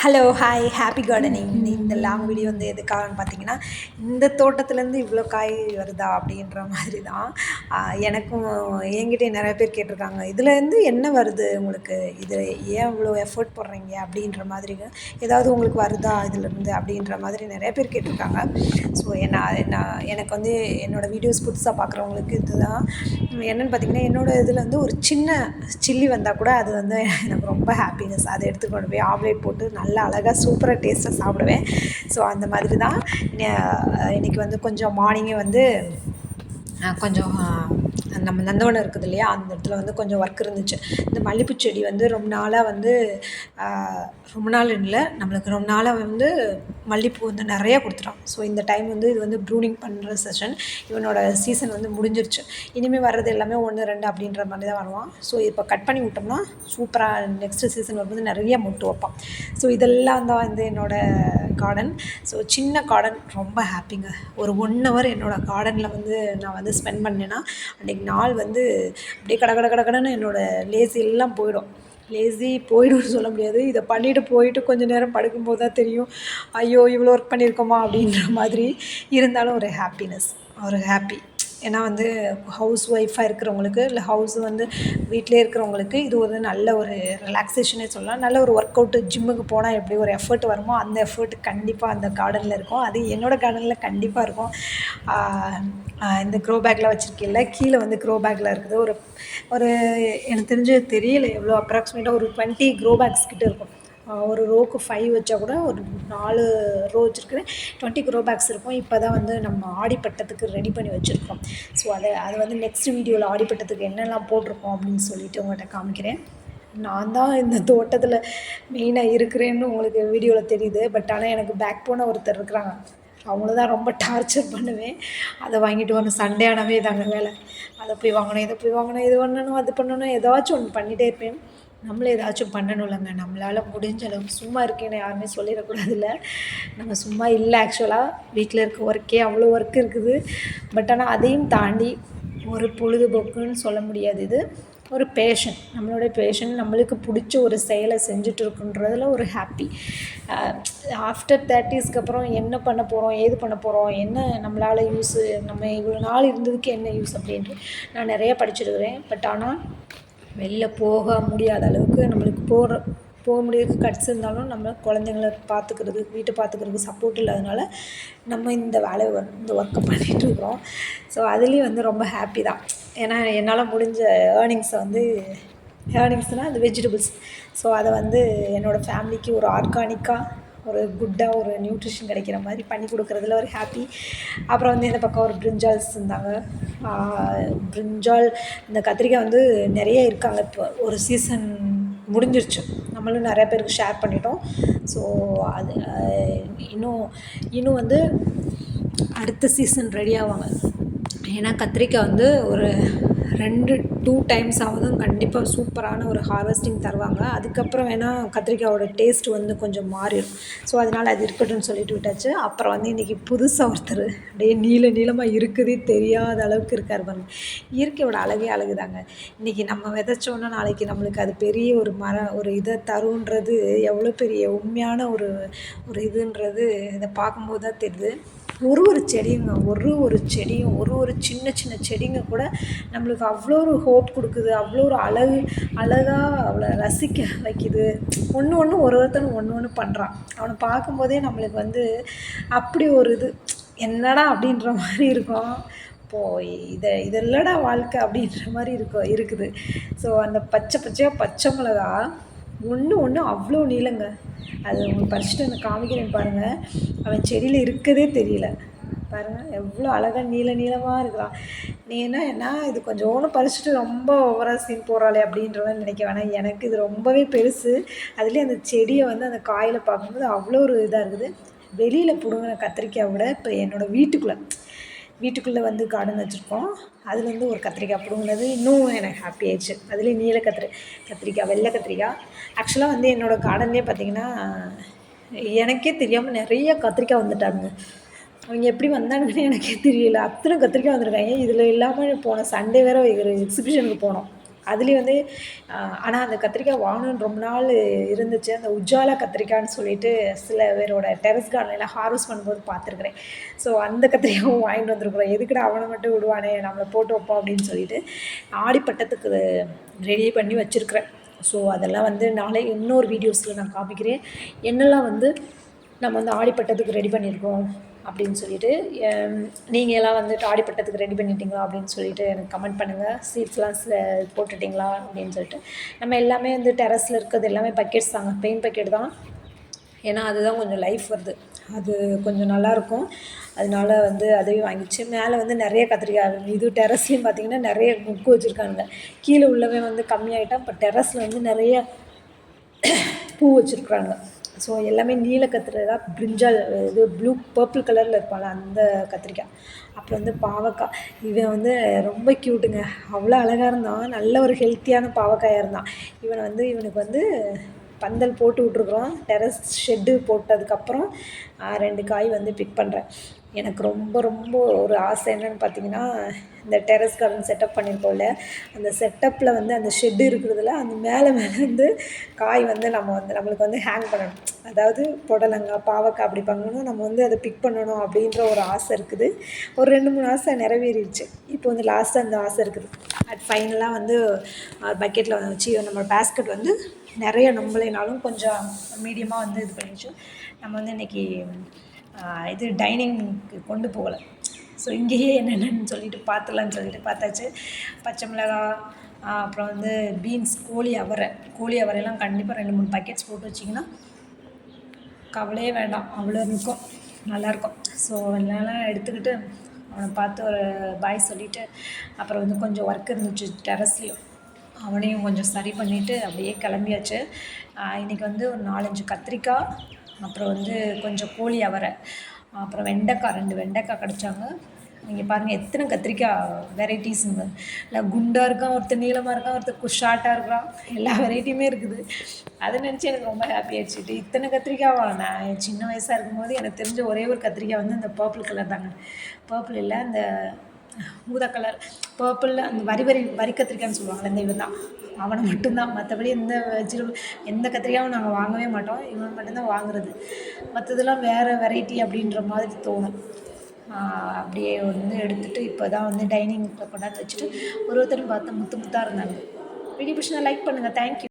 Hello hi happy gardening. இந்த long video வந்து எதுக்காகன்னு பார்த்தீங்கன்னா, இந்த தோட்டத்துலேருந்து இவ்வளோ காய் வருதா அப்படின்ற மாதிரி தான். எனக்கும் என்கிட்டயும் நிறைய பேர் கேட்டிருக்காங்க, இதுலேருந்து என்ன வருது உங்களுக்கு, இது ஏன் இவ்வளோ எஃபோர்ட் போடுறீங்க அப்படின்ற மாதிரி, ஏதாவது உங்களுக்கு வருதா இதுலேருந்து அப்படின்ற மாதிரி நிறைய பேர் கேட்டிருக்காங்க. ஸோ எனக்கு வந்து என்னோடய வீடியோஸ் புதுசாக பார்க்குறவங்களுக்கு இதுதான் என்னென்னு பார்த்தீங்கன்னா, என்னோடய இதில் வந்து ஒரு சின்ன சில்லி வந்தால் கூட அது வந்து எனக்கு ரொம்ப ஹாப்பினஸ். அதை எடுத்து கொண்டு போய் ஆம்லேட் போட்டு நல்லா அழகாக சூப்பராக டேஸ்ட்டாக சாப்பிடுவேன். ஸோ அந்த மாதிரி தான் இன்றைக்கி வந்து கொஞ்சம் மார்னிங்கே வந்து கொஞ்சம் நம்ம நந்தவனம் இருக்குது இல்லையா, அந்த இடத்துல வந்து கொஞ்சம் ஒர்க் இருந்துச்சு. இந்த மல்லிகைப்பூ செடி வந்து ரொம்ப நாளாக வந்து ரொம்ப நாள் இல்லை, நம்மளுக்கு ரொம்ப நாளாக வந்து மல்லிகைப்பூ வந்து நிறையா கொடுத்துட்டோம். ஸோ இந்த டைம் வந்து இது வந்து ப்ரூனிங் பண்ணுற செஷன், இவனோட சீசன் வந்து முடிஞ்சிருச்சு. இனிமேல் வர்றது எல்லாமே 1, 2 அப்படின்ற மாதிரி தான் வருவான். ஸோ இப்போ கட் பண்ணி விட்டோம்னா சூப்பராக நெக்ஸ்ட்டு சீசன் வரும்போது நிறைய மொட்டு வைப்பான். ஸோ இதெல்லாம் தான் வந்து என்னோடய கார்டன். ஸோ சின்ன கார்டன், ரொம்ப ஹாப்பிங்க. ஒரு 1 ஹவர் என்னோடய கார்டனில் வந்து நான் வந்து ஸ்பெண்ட் பண்ணேன்னா அன்றைக்கி நாள் வந்து அப்படியே கடன்னு என்னோடய லேசி எல்லாம் போயிடும். லேசி போய்டும்னு சொல்ல முடியாது, இதை பண்ணிவிட்டு போயிட்டு கொஞ்சம் நேரம் படுக்கும்போது தான் தெரியும், ஐயோ இவ்வளோ ஒர்க் பண்ணியிருக்கோமா அப்படின்ற மாதிரி. இருந்தாலும் ஒரு ஹாப்பினஸ், ஒரு ஹாப்பி. ஏன்னா வந்து ஹவுஸ் ஒய்ஃபாக இருக்கிறவங்களுக்கு, இல்லை ஹவுஸ் வந்து வீட்டிலே இருக்கிறவங்களுக்கு இது ஒரு நல்ல ஒரு ரிலாக்ஸேஷனே சொல்லலாம். நல்ல ஒரு ஒர்க் அவுட்டு. ஜிம்முக்கு போனால் எப்படி ஒரு எஃபர்ட் வருமோ அந்த எஃபர்ட் கண்டிப்பாக அந்த கார்டனில் இருக்கும். அது என்னோடய கார்டனில் கண்டிப்பாக இருக்கும். இந்த க்ரோ பேக்கில் வச்சுருக்கேன்ல, கீழே வந்து க்ரோ பேக்கில் இருக்குது. ஒரு ஒரு எனக்கு தெரிஞ்சு தெரியல எவ்வளோ, அப்ராக்சிமேட்டாக ஒரு 20 க்ரோ பேக்ஸ் கிட்ட இருக்கும். ஒரு ரோவுக்கு 5 வச்சா கூட ஒரு 4 ரோ வச்சுருக்கிறேன், 20 க்ரோ பேக்ஸ் இருக்கும். இப்போ தான் வந்து நம்ம ஆடிப்பட்டத்துக்கு ரெடி பண்ணி வச்சுருக்கோம். ஸோ அது வந்து நெக்ஸ்ட் வீடியோவில் ஆடிப்பட்டத்துக்கு என்னெல்லாம் போட்டிருக்கோம் அப்படின்னு சொல்லிவிட்டு உங்கள்கிட்ட காமிக்கிறேன். நான் தான் இந்த தோட்டத்தில் மெயினாக இருக்கிறேன்னு உங்களுக்கு வீடியோவில் தெரியுது. பட் ஆனால் எனக்கு பேக் போன ஒருத்தர் இருக்கிறாங்க, அவங்கள தான் ரொம்ப டார்ச்சர் பண்ணுவேன். அதை வாங்கிட்டு வரணும், சண்டே ஆனவே தாங்க வேலை. அதை போய் வாங்கணும், இதை போய் வாங்கணும், இது பண்ணணும், அது பண்ணணும், ஏதாச்சும் ஒன்று பண்ணிகிட்டே இருப்பேன். நம்மளும் ஏதாச்சும் பண்ணணும்லங்க. நம்மளால் முடிஞ்ச அளவுக்கு சும்மா இருக்கேன்னு யாருமே சொல்லிடக்கூடாதுல்ல. நம்ம சும்மா இல்லை, ஆக்சுவலாக வீட்டில் இருக்க ஒர்க்கே அவ்வளோ ஒர்க் இருக்குது. பட் ஆனால் அதையும் தாண்டி ஒரு பொழுதுபோக்குன்னு சொல்ல முடியாது, இது ஒரு பேஷன். நம்மளோட பேஷன், நம்மளுக்கு பிடிச்ச ஒரு செயலை செஞ்சுட்டு இருக்குன்றதில் ஒரு ஹாப்பி. ஆஃப்டர் 30ஸ்க்கு அப்புறம் என்ன பண்ண போகிறோம், ஏது பண்ண போகிறோம், என்ன நம்மளால் யூஸு, நம்ம இவ்வளோ நாள் இருந்ததுக்கு என்ன யூஸ் அப்படின்ட்டு நான் நிறையா படிச்சிருக்கிறேன். பட் ஆனால் வெளில போக முடியாத அளவுக்கு நம்மளுக்கு போக முடியாத கட்ஸ் இருந்தாலும் நம்ம குழந்தைங்கள பார்த்துக்கிறது, வீட்டை பார்த்துக்கிறதுக்கு சப்போர்ட் இல்லாதனால நம்ம இந்த இந்த ஒர்க்கை பண்ணிகிட்ருக்குறோம். ஸோ அதுலேயும் வந்து ரொம்ப ஹாப்பி தான். ஏன்னா என்னால் முடிஞ்ச ஏர்னிங்ஸ்னால் அந்த வெஜிடபிள்ஸ். ஸோ அதை வந்து என்னோடய ஃபேமிலிக்கு ஒரு ஆர்கானிக்காக, ஒரு குட்டாக, ஒரு நியூட்ரிஷன் கிடைக்கிற மாதிரி பண்ணி கொடுக்குறதுல ஒரு ஹாப்பி. அப்புறம் வந்து இந்த பக்கம் ஒரு பிரிஞ்சால்ஸ் இருந்தாங்க. பிரிஞ்சால், இந்த கத்திரிக்காய் வந்து நிறைய இருக்காங்க. இப்போ ஒரு சீசன் முடிஞ்சிருச்சு, நம்மளும் நிறையா பேருக்கு ஷேர் பண்ணிட்டோம். ஸோ அது இன்னும் வந்து அடுத்த சீசன் ரெடி ஆவாங்க. ஏன்னா கத்திரிக்காய் வந்து ஒரு 2 டைம்ஸ் ஆகுதும் கண்டிப்பாக சூப்பரான ஒரு ஹார்வெஸ்டிங் தருவாங்க. அதுக்கப்புறம் வேணால் கத்திரிக்காயோட டேஸ்ட் வந்து கொஞ்சம் மாறிடும். ஸோ அதனால் அது இருக்கட்டும்னு சொல்லிட்டு விட்டாச்சு. அப்புறம் வந்து இன்றைக்கி புதுசாக ஒருத்தர் அப்படியே நீளமாக இருக்குதே தெரியாத அளவுக்கு இருக்கார் பாருங்க. இயற்கையோட அழகே அழகுதாங்க. இன்றைக்கி நம்ம விதைச்சோன்னா நாளைக்கு நம்மளுக்கு அது பெரிய ஒரு ஒரு இதை தருன்றது எவ்வளோ பெரிய உண்மையான ஒரு இதுன்றது இதை பார்க்கும்போது தான் தெரியுது. ஒரு செடியும் ஒரு சின்ன செடிங்க கூட நம்மளுக்கு அவ்வளோ ஒரு ஹோப் கொடுக்குது, அவ்வளோ ஒரு அழகாக அவ்வளோ ரசிக்க வைக்குது. ஒருத்தனும் ஒன்று பண்ணுறான். அவனை பார்க்கும்போதே நம்மளுக்கு வந்து அப்படி ஒரு இது, என்னடா அப்படின்ற மாதிரி இருக்கும். இது இல்லடா வாழ்க்கை அப்படின்ற மாதிரி இருக்குது. ஸோ அந்த பச்சை மிளகா ஒன்று அவ்வளோ நீளங்க. அது உங்களுக்கு பறிச்சுட்டு வந்து காமிக்கிறேன் பாருங்கள். அவன் செடியில் இருக்கதே தெரியல பாருங்கள், எவ்வளோ அழகாக நீளமாக இருக்கலாம். நீ என்ன இது கொஞ்சோன்னு பறிச்சுட்டு ரொம்ப ஓவராக சீன் போகிறாளே அப்படின்றத நினைக்க வேணாம். எனக்கு இது ரொம்பவே பெருசு. அதுலேயும் அந்த செடியை வந்து அந்த காயில் பார்க்கும்போது அவ்வளோ ஒரு இதாக இருக்குது. வெளியில் பிடுங்கின கத்திரிக்காயை விட இப்போ என்னோடய வீட்டுக்குள்ளே வந்து கார்டன் வச்சுருக்கோம், அதுலேருந்து ஒரு கத்திரிக்காய் பிடுங்கினது இன்னும் எனக்கு ஹாப்பி ஆயிடுச்சு. அதுலேயும் கத்திரிக்காய், வெள்ளை கத்திரிக்காய். ஆக்சுவலாக வந்து என்னோடய கார்டன்லேயே பார்த்திங்கன்னா எனக்கே தெரியாமல் நிறைய கத்திரிக்காய் வந்துட்டாங்க. அவங்க எப்படி வந்தானுங்கன்னு எனக்கே தெரியல. அத்தனை கத்திரிக்காய் வந்திருக்காங்க. இதில் இல்லாமல் போன சண்டே வேறு ஒரு எக்ஸிபிஷனுக்கு போனோம். அதுலேயும் வந்து ஆனால் அந்த கத்திரிக்காய் வாங்கணுன்னு ரொம்ப நாள் இருந்துச்சு. அந்த உஜாலா கத்திரிக்காய்ன்னு சொல்லிட்டு சில பேரோட டெரஸ் கார்டன்லாம் ஹார்வெஸ்ட் பண்ணும்போது பார்த்துருக்குறேன். ஸோ அந்த கத்திரிக்காயும் வாங்கிட்டு வந்துருக்குறோம். எதுக்குடா அவனை மட்டும் விடுவானே, நம்மளை போட்டு வைப்போம் அப்படின்னு சொல்லிட்டு ஆடிப்பட்டத்துக்கு ரெடி பண்ணி வச்சுருக்கிறேன். ஸோ அதெல்லாம் வந்து நாளை இன்னொரு வீடியோஸில் நான் காமிக்கிறேன். என்னெல்லாம் வந்து நம்ம வந்து ஆடிப்பட்டத்துக்கு ரெடி பண்ணியிருக்கோம் அப்படின்னு சொல்லிட்டு. நீங்கள் எல்லாம் வந்துட்டு ஆடிப்பட்டத்துக்கு ரெடி பண்ணிட்டீங்களா அப்படின்னு சொல்லிட்டு எனக்கு கமெண்ட் பண்ணுங்கள். சீட்ஸ்லாம் போட்டுட்டிங்களா அப்படின்னு சொல்லிட்டு. நம்ம எல்லாமே வந்து டெரஸில் இருக்கிறது எல்லாமே பக்கெட்ஸ் தாங்க, பெயிண்ட் பக்கெட் தான். ஏன்னா அதுதான் கொஞ்சம் லைஃப் வருது, அது கொஞ்சம் நல்லாயிருக்கும். அதனால வந்து அதையும் வாங்கிச்சு. மேலே வந்து நிறைய கத்திரிக்காய், இது டெரஸ்லேயும் பார்த்திங்கன்னா நிறைய முக்கு வச்சுருக்காங்க. கீழே உள்ளவே வந்து கம்மியாகிட்டால் இப்போ டெரஸில் வந்து நிறைய பூ வச்சுருக்குறாங்க. ஸோ எல்லாமே நீல கத்திரிக்காய், பிரிஞ்சால் இது ப்ளூ பர்பிள் கலரில் இருப்பாங்க அந்த கத்திரிக்காய். அப்புறம் வந்து பாவக்காய், இவன் வந்து ரொம்ப க்யூட்டுங்க, அவ்வளோ அழகாக இருந்தான். நல்ல ஒரு ஹெல்த்தியான பாவக்காயாக இருந்தான். இவனுக்கு வந்து பந்தல் போட்டு விட்ருக்குறோம். டெரஸ் ஷெட்டு போட்டதுக்கப்புறம் 2 காய் வந்து பிக் பண்ணுறேன். எனக்கு ரொம்ப ரொம்ப ஒரு ஆசை என்னென்னு பார்த்தீங்கன்னா, இந்த டெரஸ் கார்டன் செட்டப் பண்ணியிருக்கோம்ல, அந்த செட்டப்பில் வந்து அந்த ஷெட்டு இருக்கிறதுல அந்த மேலே வந்து காய் வந்து நம்மளுக்கு வந்து ஹேங் பண்ணணும். அதாவது புடலங்காய், பாவக்காய் அப்படி பண்ணணும். நம்ம வந்து அதை பிக் பண்ணணும் அப்படின்ற ஒரு ஆசை இருக்குது. ஒரு 2, 3 ஆசை நிறைவேறிடுச்சு. இப்போ வந்து லாஸ்ட்டாக அந்த ஆசை இருக்குது. ஃபைனலாக வந்து பக்கெட்டில் வச்சு நம்ம பேஸ்கெட் வந்து நிறைய நம்பலைனாலும் கொஞ்சம் மீடியமாக வந்து இது பண்ணிடுச்சு. நம்ம வந்து இன்றைக்கி இது டைனிங்க்கு கொண்டு போகலை. ஸோ இங்கேயே என்னென்னு சொல்லிட்டு பார்த்துலான்னு சொல்லிட்டு பார்த்தாச்சு. பச்சை மிளகாய், அப்புறம் வந்து பீன்ஸ், கோழி அவரையெல்லாம் கண்டிப்பாக 2, 3 பக்கெட்ஸ் போட்டு வச்சிங்கன்னா கவலையே வேண்டாம், அவ்வளோ இருக்கும், நல்லாயிருக்கும். ஸோ இதெல்லாம் எடுத்துக்கிட்டு அவனை பார்த்து ஒரு பாய் சொல்லிவிட்டு, அப்புறம் வந்து கொஞ்சம் ஒர்க் இருந்துச்சு டெரஸ்லேயும், அவனையும் கொஞ்சம் சரி பண்ணிவிட்டு அப்படியே கிளம்பியாச்சு. இன்றைக்கி வந்து ஒரு 4, 5 கத்திரிக்காய், அப்புறம் வந்து கொஞ்சம் கோழி அவரை, அப்புறம் வெண்டைக்காய், 2 வெண்டைக்காய் கிடச்சாங்க. இங்கே பாருங்கள் எத்தனை கத்திரிக்காய் வெரைட்டிஸுங்க. இல்லை குண்டாக இருக்கான், ஒருத்தர் நீளமாக இருக்கான், ஒருத்தர் ஷார்ட்டாக இருக்கிறான், எல்லா வெரைட்டியுமே இருக்குது. அதை நினச்சி எனக்கு ரொம்ப ஹாப்பி ஆகிடுச்சிட்டு. இத்தனை கத்திரிக்காவா? நான் சின்ன வயசாக இருக்கும்போது எனக்கு தெரிஞ்ச ஒரே ஒரு கத்திரிக்காய் வந்து அந்த பர்பிள் கலர் தாங்க. பர்பிள் இல்லை, அந்த ஊதா கலர் பர்பிளில் அந்த வரி கத்திரிக்காய்ன்னு சொல்லுவாங்கள்ல, இந்த இவன் தான், அவனை மட்டும்தான். மற்றபடி எந்த கத்திரிக்காயும் நாங்கள் வாங்கவே மாட்டோம். இவன் மட்டும்தான் வாங்குறது. மற்றதெல்லாம் வேறு வெரைட்டி அப்படின்ற மாதிரி தோணும். அப்படியே வந்து எடுத்துகிட்டு இப்போ தான் வந்து டைனிங்கில் கொண்டாந்து வச்சுட்டு ஒருத்தரும் பார்த்தா முத்தாக இருந்தாங்க. வீடியோ பிடிச்சிருந்தா லைக் பண்ணுங்கள். தேங்க்யூ.